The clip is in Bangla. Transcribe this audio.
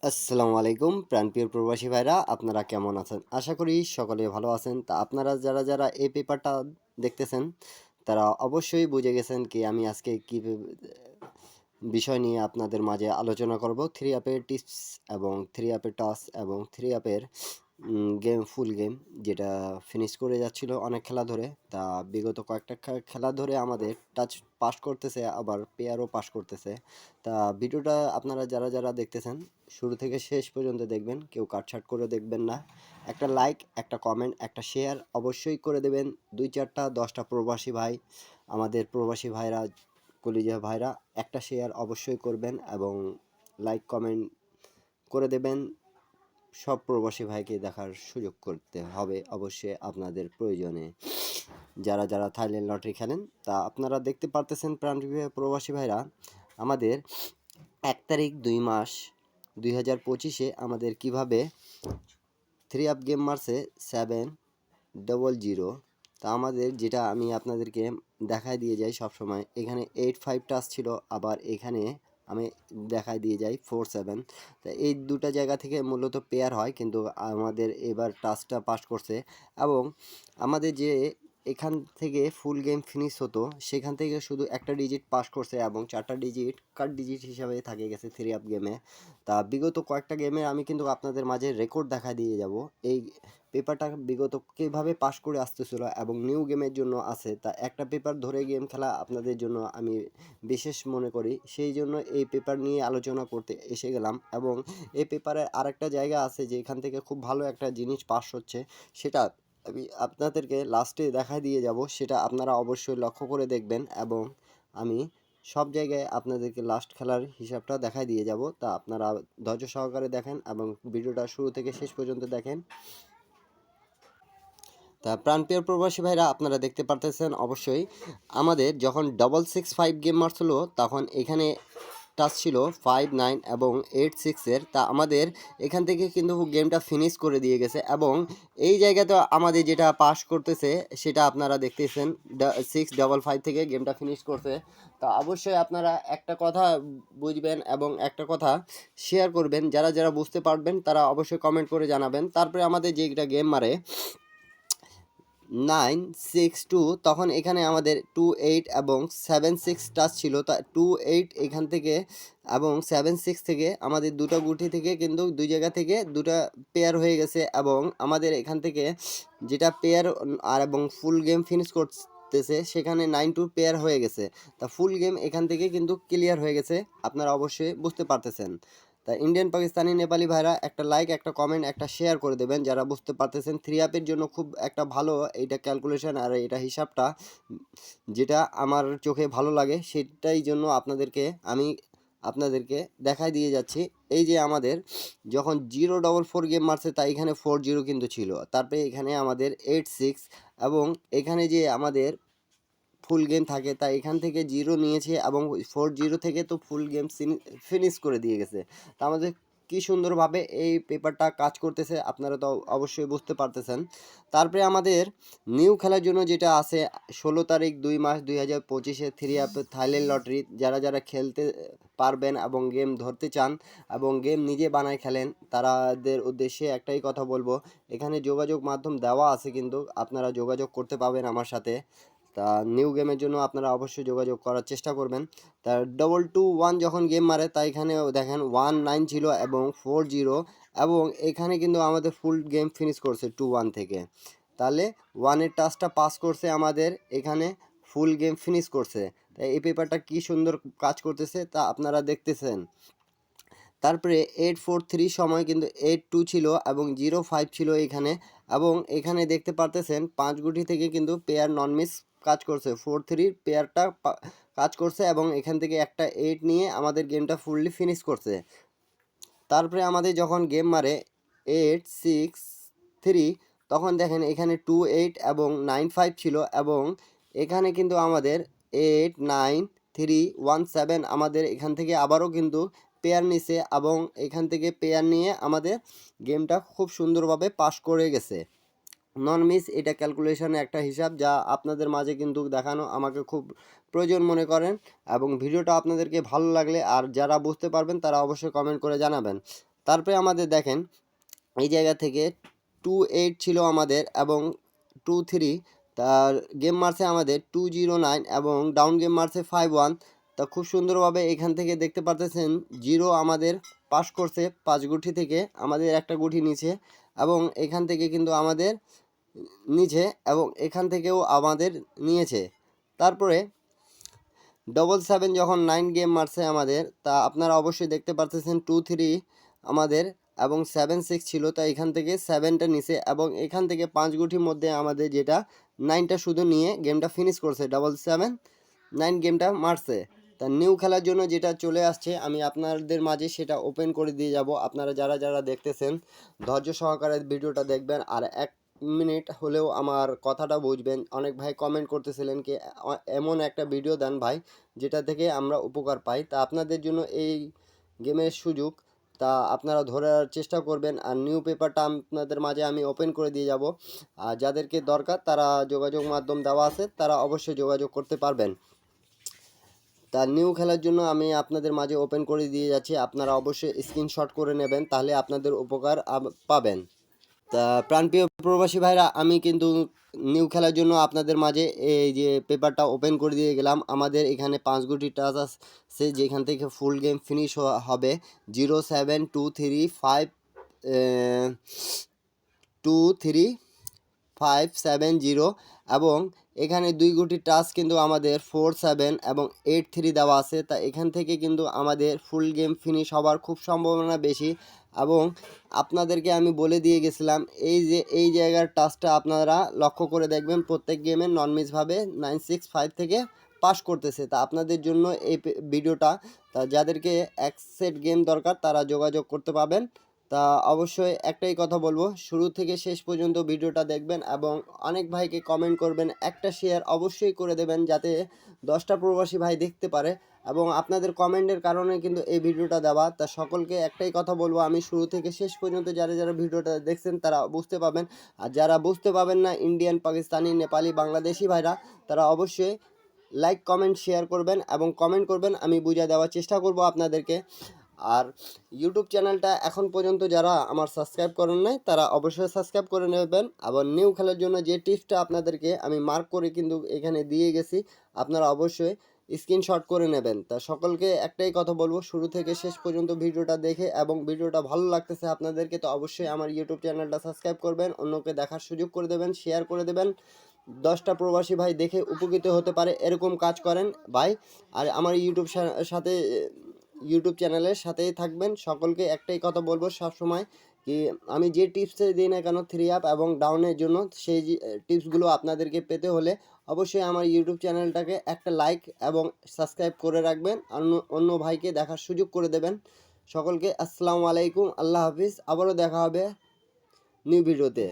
আসসালামু আলাইকুম প্রাণপ্রিয় প্রবাসী ভাইরা, আপনারা কেমন আছেন? আশা করি সকলে ভালো আছেন। তা আপনারা যারা এই পেপারটা দেখতেছেন তারা অবশ্যই বুঝে গেছেন কি আমি আজকে কি বিষয় নিয়ে আপনাদের মাঝে আলোচনা করব। থ্রি অ্যাপের টিপস এবং থ্রি অ্যাপের টাচ এবং থ্রি অ্যাপের গেম ফুল গেম যেটা ফিনিশ করে যাচ্ছিল অনেক খেলা ধরে। তা বিগত কয়েকটা খেলা ধরে আমাদের টাচ পাস করতেছে, আবার পেয়ারও পাস করতেছে। তা ভিডিওটা আপনারা যারা দেখতেছেন শুরু থেকে শেষ পর্যন্ত দেখবেন, কেউ কাটছাট করে দেখবেন না। একটা লাইক, একটা কমেন্ট, একটা শেয়ার অবশ্যই করে দেবেন। 2 4টা 10টা প্রবাসী ভাই, আমাদের প্রবাসী ভাইরা, কলিজা ভাইরা একটা শেয়ার অবশ্যই করবেন এবং লাইক কমেন্ট করে দেবেন। সব প্রবাসী ভাইকে দেখার সুযোগ করতে হবে অবশ্যই আপনাদের প্রয়োজনে। যারা থাইল্যান্ড লটারি খেলেন তা আপনারা দেখতে পারতেছেন প্রাণপ্রিয় প্রবাসী ভাইরা, আমাদের 1 তারিখ 2 মাস 2025-এ আমাদের কিভাবে থ্রি আপ গেম মারছে 700। তা আমাদের যেটা আমি আপনাদেরকে দেখায় দিয়ে যাই সবসময়, এখানে 85 টাচ ছিল, আবার এখানে আমি দেখায় দিয়ে যাই 47। তা এই দুটা জায়গা থেকে মূলত পেয়ার হয়, কিন্তু আমাদের এবার টাচটা পাস করছে। এবং আমাদের যে এখান থেকে ফুল গেম ফিনিশ হতো সেখান থেকে শুধু একটা ডিজিট পাস করছে এবং 4টা ডিজিট কাট ডিজিট হিসাবে থাকে গেছে থ্রি আপ গেমে। তা বিগত কয়েকটা গেমে আমি কিন্তু আপনাদের মাঝে রেকর্ড দেখা দিয়ে যাব এই পেপারটা বিগত কীভাবে পাস করে আসতেছিল এবং নিউ গেমের জন্য আছে। তা একটা পেপার ধরে গেম খেলা আপনাদের জন্য আমি বিশেষ মনে করি, সেই জন্য এই পেপার নিয়ে আলোচনা করতে এসে গেলাম। এবং এই পেপারে আরেকটা জায়গা আছে যে এখান থেকে খুব ভালো একটা জিনিস পাস হচ্ছে, সেটা আমি আপনাদেরকে লাস্টে দেখা দিয়ে যাব, সেটা আপনারা অবশ্যই লক্ষ্য করে দেখবেন। এবং আমি সব জায়গায় আপনাদেরকে লাস্ট খেলার হিসাবটা দেখাই দিয়ে যাব। তা আপনারা ধৈর্য সহকারে দেখেন এবং ভিডিওটা শুরু থেকে শেষ পর্যন্ত দেখেন। তা প্রাণপ্রিয় প্রবাসী ভাইরা, আপনারা দেখতে পারতেছেন অবশ্যই আমাদের যখন 665 গেম মারছিল তখন এখানে টাচ ছিল 59 এবং 86-এর। তা আমাদের এখান থেকে কিন্তু গেমটা ফিনিশ করে দিয়ে গেছে এবং এই জায়গাতে আমাদের যেটা পাস করতেছে সেটা আপনারা দেখতেছেন 655 থেকে গেমটা ফিনিশ করছে। তা অবশ্যই আপনারা একটা কথা বুঝবেন এবং একটা কথা শেয়ার করবেন, যারা বুঝতে পারবেন তারা অবশ্যই কমেন্ট করে জানাবেন। তারপরে আমাদের যেটা গেম মারে 962, তখন এখানে আমাদের 28 এবং 76 টাচ ছিল। তা 28 এখান থেকে এবং 76 থেকে আমাদের দুটো গুটি থেকে কিন্তু দুই জায়গা থেকে দুটা পেয়ার হয়ে গেছে এবং আমাদের এখান থেকে যেটা পেয়ার আর এবং ফুল গেম ফিনিশ করতেছে সেখানে 92 পেয়ার হয়ে গেছে। তা ফুল গেম এখান থেকে কিন্তু ক্লিয়ার হয়ে গেছে, আপনারা অবশ্যই বুঝতে পারতেছেন। তা ইন্ডিয়ান, পাকিস্তানি, নেপালি ভাইরা একটা লাইক, একটা কমেন্ট, একটা শেয়ার করে দেবেন যারা বুঝতে পারতেছেন। থ্রি অ্যাপের জন্য খুব একটা ভালো এইটা ক্যালকুলেশন আর এটা হিসাবটা, যেটা আমার চোখে ভালো লাগে সেটাই জন্য আমি আপনাদেরকে দেখাই দিয়ে যাচ্ছি। এই যে আমাদের যখন 044 গেম মারছে তাই এখানে 40 কিন্তু ছিল, তারপরে এখানে আমাদের 86 এবং এখানে যে আমাদের ফুল গেম থাকে তা এখান থেকে 0 নিয়েছে এবং 40 থেকে তো ফুল গেম ফিনিশ করে দিয়ে গেছে। তা আমাদের কি সুন্দরভাবে এই পেপারটা কাজ করতেছে আপনারা তো অবশ্যই বুঝতে পারতেছেন। তারপরে আমাদের নিউ খেলার জন্য যেটা আছে 16 তারিখ 2 মাস 2025-এ থ্রি অ্যাপ থাইল্যান্ড লটারি, যারা খেলতে পারবেন এবং গেম ধরতে চান এবং গেম নিজে বানায় খেলেন তাদের উদ্দেশ্যে একটাই কথা বলবো, এখানে যোগাযোগ মাধ্যম দেওয়া আছে, কিন্তু আপনারা যোগাযোগ করতে পারবেন আমার সাথে। তা নিউ গেমের জন্য আপনারা অবশ্যই যোগাযোগ করার চেষ্টা করবেন। তা 221 যখন গেম মারে তাই এখানেও দেখেন 19 ছিল এবং 40 এবং এখানে কিন্তু আমাদের ফুল গেম ফিনিশ করছে 21 থেকে। তাহলে ওয়ানের টাচটা পাস করছে আমাদের এখানে, ফুল গেম ফিনিশ করছে। তাই এই পেপারটা কি সুন্দর কাজ করতেছে তা আপনারা দেখতেছেন। তারপরে 843 সময় কিন্তু 82 ছিল এবং 05 ছিল এখানে। এবং এখানে দেখতে পারতেছেন 5 গুটি থেকে কিন্তু পেয়ার নন মিস কাজ করছে, 43 পেয়ারটা কাজ করছে এবং এখান থেকে একটা 8 নিয়ে আমাদের গেমটা ফুললি ফিনিশ করছে। তারপরে আমাদের যখন গেম মারে 863, তখন দেখেন এখানে 28 এবং 95 ছিল এবং এখানে কিন্তু আমাদের 89317 আমাদের এখান থেকে আবারও কিন্তু পেয়ার নিছে এবং এখান থেকে পেয়ার নিয়ে আমাদের গেমটা খুব সুন্দরভাবে পাস করে গেছে। নন মিস এটা ক্যালকুলেশনে একটা হিসাব যা আপনাদের মাঝে কিন্তু দেখানো আমাকে খুব প্রয়োজন মনে করেন। এবং ভিডিওটা আপনাদেরকে ভালো লাগলে আর যারা বুঝতে পারবেন তারা অবশ্যই কমেন্ট করে জানাবেন। তারপরে আমাদের দেখেন এই জায়গা থেকে 2-8 ছিল আমাদের এবং 2-3, তার গেম মারছে আমাদের 2-0-9 এবং ডাউন গেম মারছে 5-1। তা খুব সুন্দরভাবে এখান থেকে দেখতে পারতেছেন 0 আমাদের পাস করছে 5 গুটি থেকে, আমাদের একটা গুটি নিচে এবং এখান থেকে কিন্তু আমাদের নিচে এবং এখান থেকেও আমাদের নিয়েছে। তারপরে 7-7 যখন 9 গেম মারছে আমাদের, তা আপনারা অবশ্যই দেখতে পারতেছেন 2-3 আমাদের এবং 7-6 ছিল, তা এখান থেকে 7টা নিচে এবং এখান থেকে 5 গুটির মধ্যে আমাদের যেটা 9টা শুধু নিয়ে গেমটা ফিনিশ করছে। 7-7-9 গেমটা মারছে। তা নিউ খেলার জন্য যেটা চলে আসছে আমি আপনাদের মাঝে সেটা ওপেন করে দিয়ে যাব। আপনারা যারা যারা দেখতেছেন ধৈর্য সহকারে ভিডিওটা দেখবেন আর 1 মিনিট হলেও আমার কথাটা বুঝবেন। অনেক ভাই কমেন্ট করতেছিলেন কি এমন একটা ভিডিও দেন ভাই যেটা থেকে আমরা উপকার পাই। তা আপনাদের জন্য এই গেমের সুযোগ, তা আপনারা ধরার চেষ্টা করবেন। আর নিউ পেপারটা আপনাদের মাঝে আমি ওপেন করে দিয়ে যাব। আর যাদেরকে দরকার তারা যোগাযোগ মাধ্যম দেওয়া আছে, তারা অবশ্যই যোগাযোগ করতে পারবেন। তা নিউ খেলার জন্য আমি আপনাদের মাঝে ওপেন করে দিয়ে যাচ্ছি, আপনারা অবশ্যই স্ক্রিনশট করে নেবেন, তাহলে আপনাদের উপকার পাবেন। তা প্রাণপ্রিয় প্রবাসী ভাইরা, আমি কিন্তু নিউ খেলার জন্য আপনাদের মাঝে এই যে পেপারটা ওপেন করে দিয়ে গেলাম। আমাদের এখানে 5 গুটি টাচ আছে যেখান থেকে ফুল গেম ফিনিশ হবে 0-7-2-3-5-2-3-5-7-0 এবং এখানে 2 গুটি টাচ কিন্তু আমাদের 4-7 এবং 8-3 দেওয়া আছে। তা এখান থেকে কিন্তু আমাদের ফুল গেম ফিনিশ হওয়ার খুব সম্ভাবনা বেশি এবং আপনাদেরকে আমি বলে দিয়ে গেছিলাম এই যে এই জায়গার টাচটা আপনারা লক্ষ্য করে দেখবেন প্রত্যেক গেমে নন মিসভাবে 965 থেকে পাস করতেছে। তা আপনাদের জন্য এই ভিডিওটা, তা যাদেরকে এক সেট গেম দরকার তারা যোগাযোগ করতে পাবেন। তা অবশ্যই একটাই কথা বলবো, শুরু থেকে শেষ পর্যন্ত ভিডিওটা দেখবেন এবং অনেক ভাইকে কমেন্ট করবেন, একটা শেয়ার অবশ্যই করে দেবেন যাতে 10টা প্রবাসী ভাই দেখতে পারে এবং আপনাদের কমেন্টের কারণে কিন্তু এই ভিডিওটা দেওয়া। তা সকলকে একটাই কথা বলবো, আমি শুরু থেকে শেষ পর্যন্ত যারা যারা ভিডিওটা দেখছেন তারা বুঝতে পাবেন, আর যারা বুঝতে পাবেন না ইন্ডিয়ান, পাকিস্তানি, নেপালি, বাংলাদেশি ভাইরা তারা অবশ্যই লাইক কমেন্ট শেয়ার করবেন এবং কমেন্ট করবেন, আমি বুঝিয়ে দেওয়ার চেষ্টা করব আপনাদেরকে। আর ইউটিউব চ্যানেলটা এখন পর্যন্ত যারা আমার সাবস্ক্রাইব করেন নাই তারা অবশ্যই সাবস্ক্রাইব করে নেবেন। আবার নিউ খেলার জন্য যে টিপসটা আপনাদেরকে আমি মার্ক করে কিন্তু এখানে দিয়ে গেছি, আপনারা অবশ্যই স্ক্রিনশট করে নেবেন। তা সকলকে একটাই কথা বলবো, শুরু থেকে শেষ পর্যন্ত ভিডিওটা দেখে এবং ভিডিওটা ভালো লাগতেছে আপনাদেরকে তো অবশ্যই আমার ইউটিউব চ্যানেলটা সাবস্ক্রাইব করবেন, অন্যকে দেখার সুযোগ করে দেবেন, শেয়ার করে দেবেন। 10টা প্রবাসী ভাই দেখে উপকৃত হতে পারে এরকম কাজ করেন ভাই। আর আমার সাথে ইউটিউব চ্যানেলের সাথেই থাকবেন। সকলকে একটাই কথা বলবো সবসময় কি আমি যে টিপস দিই না কেন 3 আপ এবং ডাউনের জন্য, সেই টিপসগুলো আপনাদেরকে পেতে হলে অবশ্যই আমার ইউটিউব চ্যানেলটাকে একটা লাইক এবং সাবস্ক্রাইব করে রাখবেন, অন্য অন্য ভাইকে দেখার সুযোগ করে দেবেন। সকলকে আসসালামু আলাইকুম, আল্লাহ হাফিজ, আবারও দেখা হবে নিউ ভিডিওতে।